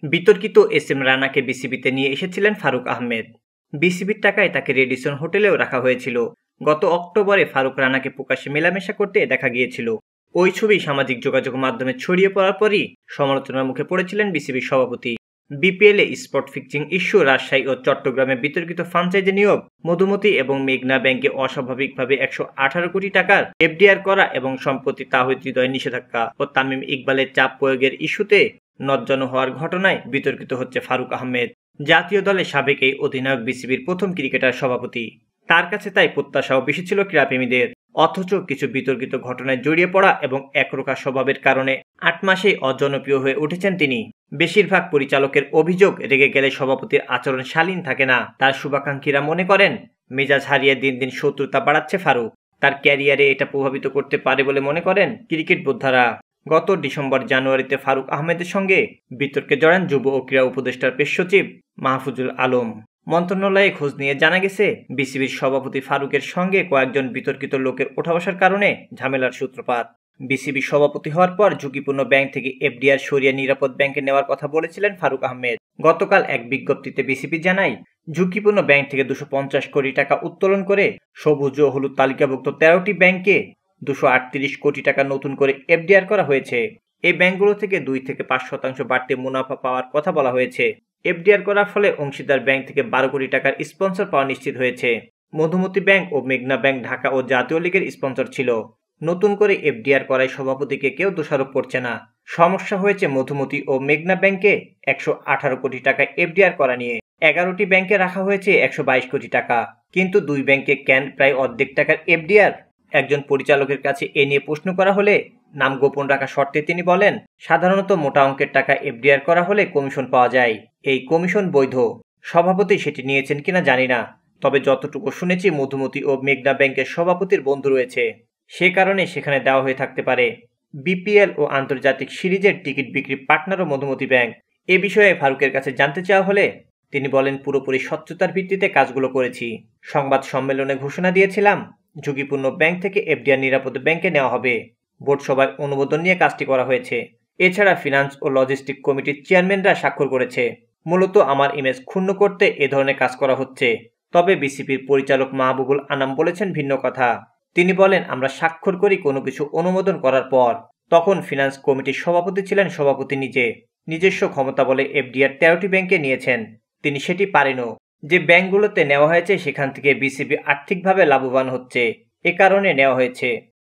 বিতর্কিত S M রানাকে বিসিবিতে নিয়ে এসেছিলেন ফারুক আহমেদ। বিসিবির টাকায় তাকে রেডিসন হোটেলেও রাখা হয়েছিল। গত অক্টোবরে ফারুক রানাকে প্রকাশ্যে মেলামেশা করতে দেখা গিয়েছিল। ওই ছবি সামাজিক যোগাযোগ মাধ্যমে ছড়িয়ে পড়ার পরই সমালোচনার মুখে পড়েছিলেন বিসিবির সভাপতি। বিপিএলে স্পট ফিক্সিং ইস্যু, রাজশাহী ও চট্টগ্রামে বিতর্কিত ফ্রাঞ্চাইজি নিয়োগ, মধুমতি এবং মেঘনা ব্যাংকে অস্বাভাবিকভাবে ১১৮ কোটি টাকার এফডিআর করা এবং সম্প্রতি তাহিদ হৃদয় নিষেধাজ্ঞা ও তামিম ইকবালের চাপ প্রয়োগের ইস্যুতে নজ্জানো হওয়ার ঘটনায় বিতর্কিত হচ্ছে ফারুক আহমেদ। জাতীয় দলের সাবেক এই অধিনায়ক বিসিবির প্রথম ক্রিকেটার সভাপতি। তার কাছে তাই প্রত্যাশাও বেশি ছিল ক্রীড়াপ্রেমীদের। অথচ কিছু বিতর্কিত ঘটনায় জড়িয়ে পড়া এবং একরোখা স্বভাবের কারণে ৮ মাসেই অজনপ্রিয় হয়ে উঠেছেন তিনি। বেশিরভাগ পরিচালকের অভিযোগ, রেগে গেলে সভাপতির আচরণ শালীন থাকে না। তার শুভাকাঙ্ক্ষীরা মনে করেন মেজাজ হারিয়ে দিন দিন শত্রুতা বাড়াচ্ছে ফারুক। তার ক্যারিয়ারে এটা প্রভাবিত করতে পারে বলে মনে করেন ক্রিকেট বোদ্ধারা। গত ডিসেম্বর জানুয়ারিতে ফারুক আহমেদের সঙ্গে বিতর্কে জড়ান যুব ও ক্রীড়া উপদেষ্টার পেশ সচিব মাহফুজুল আলম। মন্ত্রণালয়ে খোঁজ নিয়ে জানা গেছে, বিসিবির সভাপতি ফারুকের সঙ্গে কয়েকজন বিতর্কিত লোকের ওঠা বসার কারণে ঝামেলার সূত্রপাত। বিসিবি সভাপতি হওয়ার পর ঝুঁকিপূর্ণ ব্যাংক থেকে এফডিআর সরিয়ে নিরাপদ ব্যাংকে নেওয়ার কথা বলেছিলেন ফারুক আহমেদ। গতকাল এক বিজ্ঞপ্তিতে বিসিবি জানায়, ঝুঁকিপূর্ণ ব্যাংক থেকে 250 কোটি টাকা উত্তোলন করে সবুজ ও হলুদ তালিকাভুক্ত 13টি ব্যাংকে 238 কোটি টাকা নতুন করে এফডিআর করা হয়েছে। এই ব্যাংকগুলো থেকে 2 থেকে 5% বাড়তি মুনাফা পাওয়ার কথা বলা হয়েছে। এফডিআর করার ফলে অংশীদার ব্যাংক থেকে 12 কোটি টাকার স্পন্সর পাওয়া নিশ্চিত হয়েছে। মধুমতি ব্যাংক ও মেঘনা ব্যাংক ঢাকা ও জাতীয় লীগের স্পন্সর ছিল। নতুন করে এফডিআর করায় সভাপতিকে কেউ দোষারোপ করছে না। সমস্যা হয়েছে মধুমতি ও মেঘনা ব্যাংকে 118 কোটি টাকা এফডিআর করা নিয়ে। 11টি ব্যাংকে রাখা হয়েছে 122 কোটি টাকা, কিন্তু 2 ব্যাংকে কেন প্রায় অর্ধেক টাকার এফডিআর? একজন পরিচালকের কাছে এ নিয়ে প্রশ্ন করা হলে নাম গোপন রাখা শর্তে তিনি বলেন, সাধারণত মোটা অঙ্কের টাকা এফডিআর করা হলে কমিশন পাওয়া যায়। এই কমিশন বৈধ। সভাপতি সেটি নিয়েছেন কিনা জানি না, তবে যতটুকু শুনেছি মধুমতি ও মেঘনা ব্যাংকের সভাপতির বন্ধু রয়েছে, সে কারণে সেখানে দেওয়া হয়ে থাকতে পারে। বিপিএল ও আন্তর্জাতিক সিরিজের টিকিট বিক্রি পার্টনারও মধুমতি ব্যাংক। এ বিষয়ে ফারুকের কাছে জানতে চাওয়া হলে তিনি বলেন, পুরোপুরি স্বচ্ছতার ভিত্তিতে কাজগুলো করেছি। সংবাদ সম্মেলনে ঘোষণা দিয়েছিলাম, ঝুঁকিপূর্ণ ব্যাংক থেকে এফডিআর নিরাপদ ব্যাংকে নেওয়া হবে। বোর্ড সভায় অনুমোদন নিয়ে কাজটি করা হয়েছে। এছাড়া ফিনান্স ও লজিস্টিক কমিটির চেয়ারম্যানরা স্বাক্ষর করেছে। মূলত আমার ইমেজ ক্ষুণ্ণ করতে এ ধরনের কাজ করা হচ্ছে। তবে বিসিবির পরিচালক মাহবুবুল আনাম বলেছেন ভিন্ন কথা। তিনি বলেন, আমরা স্বাক্ষর করি কোনো কিছু অনুমোদন করার পর। তখন ফিনান্স কমিটির সভাপতি ছিলেন সভাপতি নিজে। নিজস্ব ক্ষমতা বলে এফডিআর 13টি ব্যাংকে নিয়েছেন। তিনি সেটি পারেনও। যে ব্যাংকগুলোতে নেওয়া হয়েছে সেখান থেকে বিসিবি আর্থিকভাবে লাভবান হচ্ছে, এ কারণে নেওয়া হয়েছে।